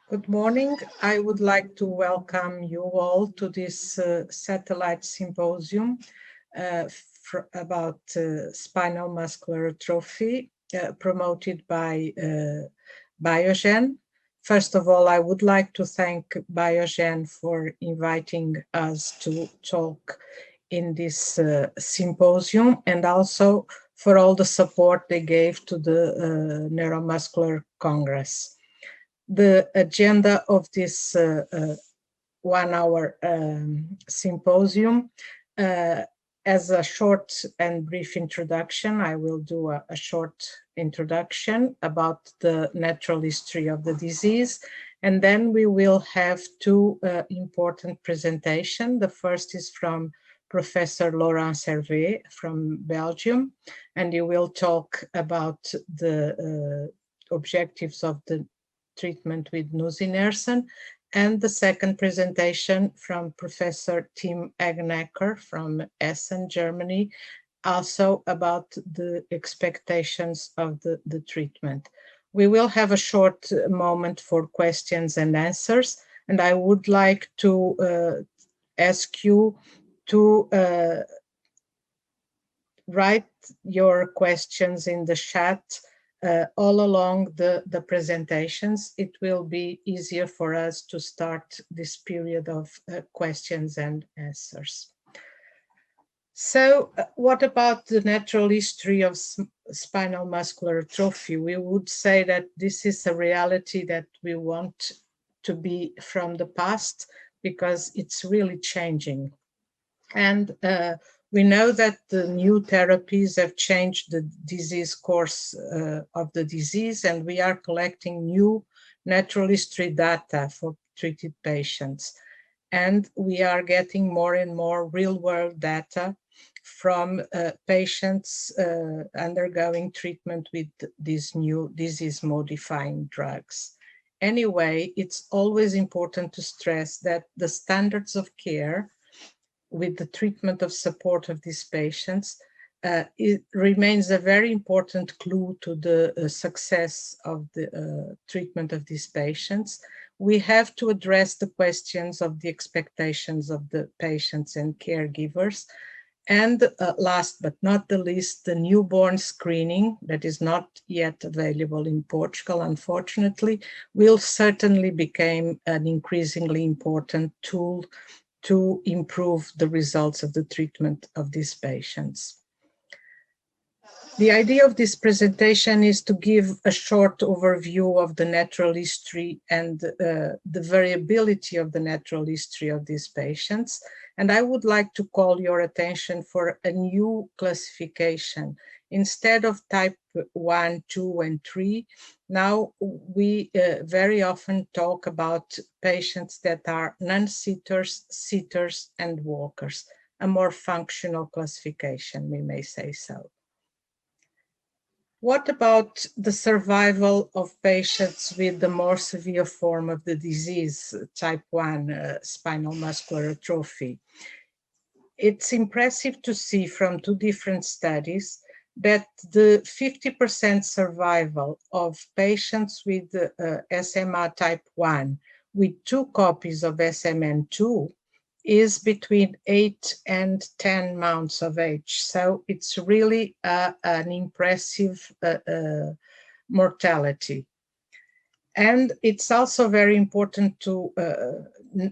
Good morning. I would like to welcome you all to this satellite symposium about spinal muscular atrophy promoted by Biogen. First of all, I would like to thank Biogen for inviting us to talk in this symposium, and also for all the support they gave to the Neuromuscular Congress. The agenda of this 1 hour symposium. As a short and brief introduction, I will do a short introduction about the natural history of the disease, and then we will have two important presentations. The first is from Professor Laurent Servet from Belgium, and he will talk about the objectives of the treatment with nusinersen, and the second presentation from Professor Tim Agnecker from Essen, Germany, also about the expectations of the treatment. We will have a short moment for questions and answers, and I would like to ask you to write your questions in the chat all along the presentations. It will be easier for us to start this period of questions and answers. So what about the natural history of spinal muscular atrophy? We would say that this is a reality that we want to be from the past because it's really changing. And we know that the new therapies have changed the disease course of the disease, and we are collecting new natural history data for treated patients. And we are getting more and more real-world data from patients undergoing treatment with these new disease-modifying drugs. Anyway, it's always important to stress that the standards of care with the treatment of support of these patients, it remains a very important clue to the success of the treatment of these patients. We have to address the questions of the expectations of the patients and caregivers. And last but not the least, the newborn screening that is not yet available in Portugal, unfortunately, will certainly become an increasingly important tool to improve the results of the treatment of these patients. The idea of this presentation is to give a short overview of the natural history and the variability of the natural history of these patients. And I would like to call your attention for a new classification. Instead of type 1, 2, and 3, now we very often talk about patients that are non-sitters, sitters, and walkers, a more functional classification, we may say so. What about the survival of patients with the more severe form of the disease, type 1 spinal muscular atrophy? It's impressive to see from two different studies that the 50% survival of patients with SMA type 1 with 2 copies of SMN2 is between 8 and 10 months of age. So it's really an impressive mortality. And it's also very important to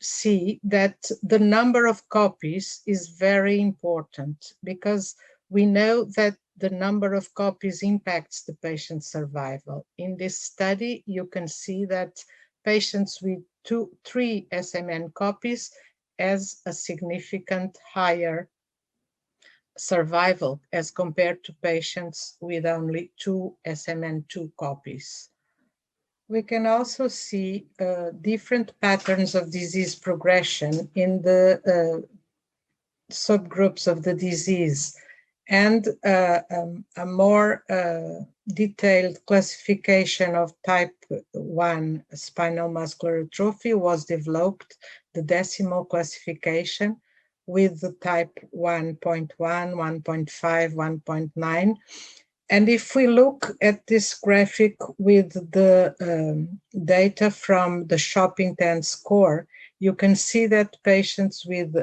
see that the number of copies is very important, because we know that the number of copies impacts the patient's survival. In this study, you can see that patients with 3 SMN copies has a significant higher survival as compared to patients with only 2 SMN2 copies. We can also see different patterns of disease progression in the subgroups of the disease, and a more detailed classification of type 1 spinal muscular atrophy was developed, the decimal classification, with the type 1.1, 1.5, 1.9. And if we look at this graphic with the data from the shop intent score, you can see that patients with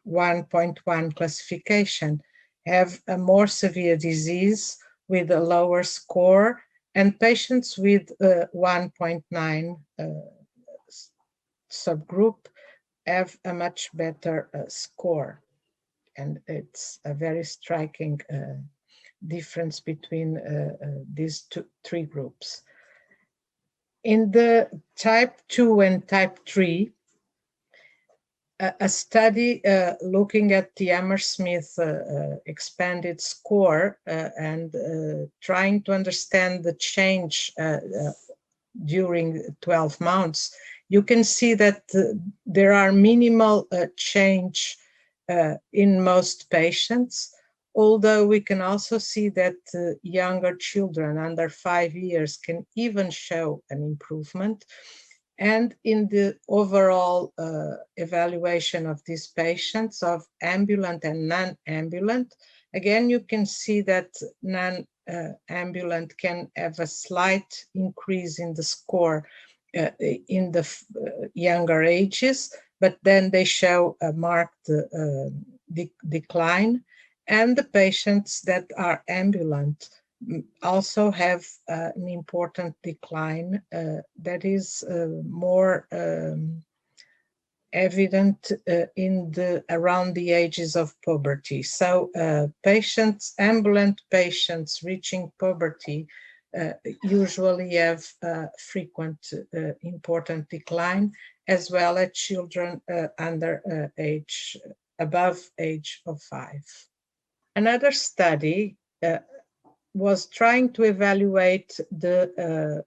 1.1 classification have a more severe disease with a lower score, and patients with 1.9 subgroup have a much better score. And it's a very striking difference between these three groups. In the type 2 and type 3, a study looking at the Hammersmith expanded score and trying to understand the change during 12 months, you can see that there are minimal change in most patients, although we can also see that younger children under 5 years can even show an improvement. And in the overall evaluation of these patients of ambulant and non-ambulant, again, you can see that non-ambulant can have a slight increase in the score in the younger ages, but then they show a marked decline. And the patients that are ambulant also have an important decline that is more evident around the ages of puberty. So ambulant patients reaching puberty usually have frequent important decline, as well as children above age of 5. Another study was trying to evaluate the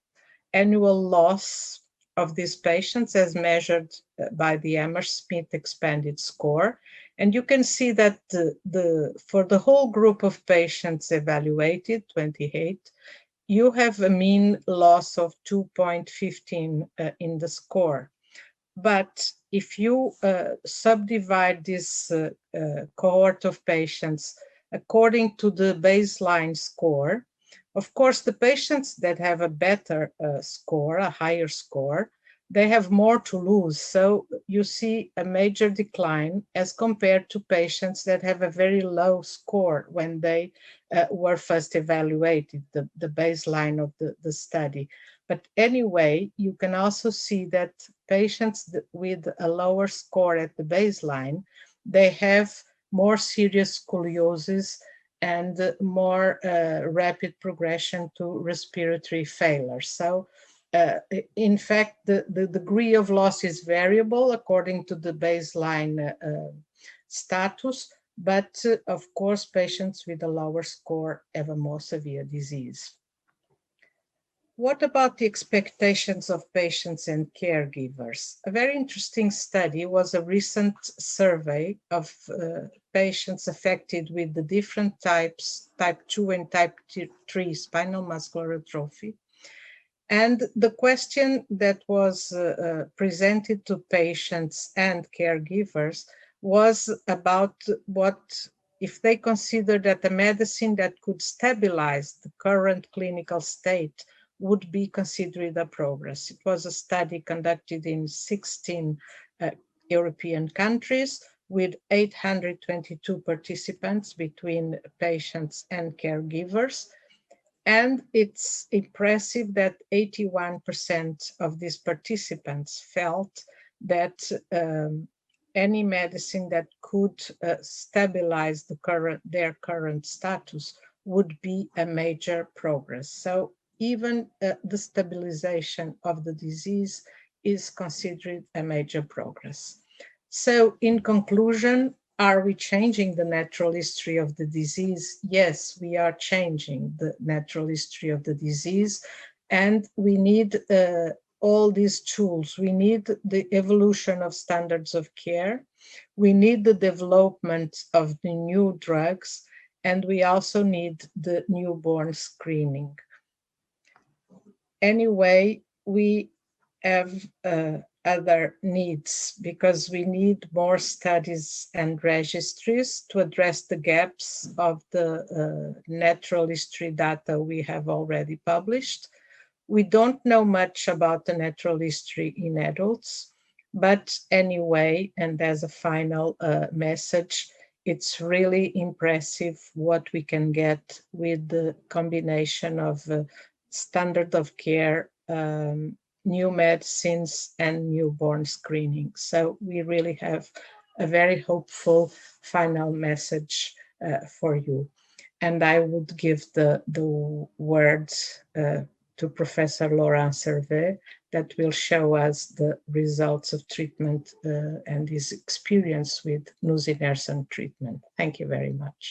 annual loss of these patients as measured by the Hammersmith expanded score. And you can see that for the whole group of patients evaluated, 28, you have a mean loss of 2.15 in the score. But if you subdivide this cohort of patients according to the baseline score, of course, the patients that have a better score, a higher score, they have more to lose. So you see a major decline as compared to patients that have a very low score when they were first evaluated, the baseline of the study. But anyway, you can also see that patients with a lower score at the baseline, they have more serious scoliosis and more rapid progression to respiratory failure. So in fact, the degree of loss is variable according to the baseline status, but of course, patients with a lower score have a more severe disease. What about the expectations of patients and caregivers? A very interesting study was a recent survey of patients affected with the different types, type 2 and type 3 spinal muscular atrophy. And the question that was presented to patients and caregivers was about what if they consider that a medicine that could stabilize the current clinical state would be considered a progress. It was a study conducted in 16 European countries with 822 participants between patients and caregivers. And it's impressive that 81% of these participants felt that any medicine that could stabilize their current status would be a major progress. So even the stabilization of the disease is considered a major progress. So in conclusion, are we changing the natural history of the disease? Yes, we are changing the natural history of the disease, and we need all these tools. We need the evolution of standards of care. We need the development of the new drugs, and we also need the newborn screening. Anyway, we have a other needs, because we need more studies and registries to address the gaps of the natural history data we have already published. We don't know much about the natural history in adults, but anyway, and as a final message, it's really impressive what we can get with the combination of standard of care, new medicines, and newborn screening. So we really have a very hopeful final message for you. And I would give the words to Professor Laurent Servet, that will show us the results of treatment and his experience with nusinersen treatment. Thank you very much.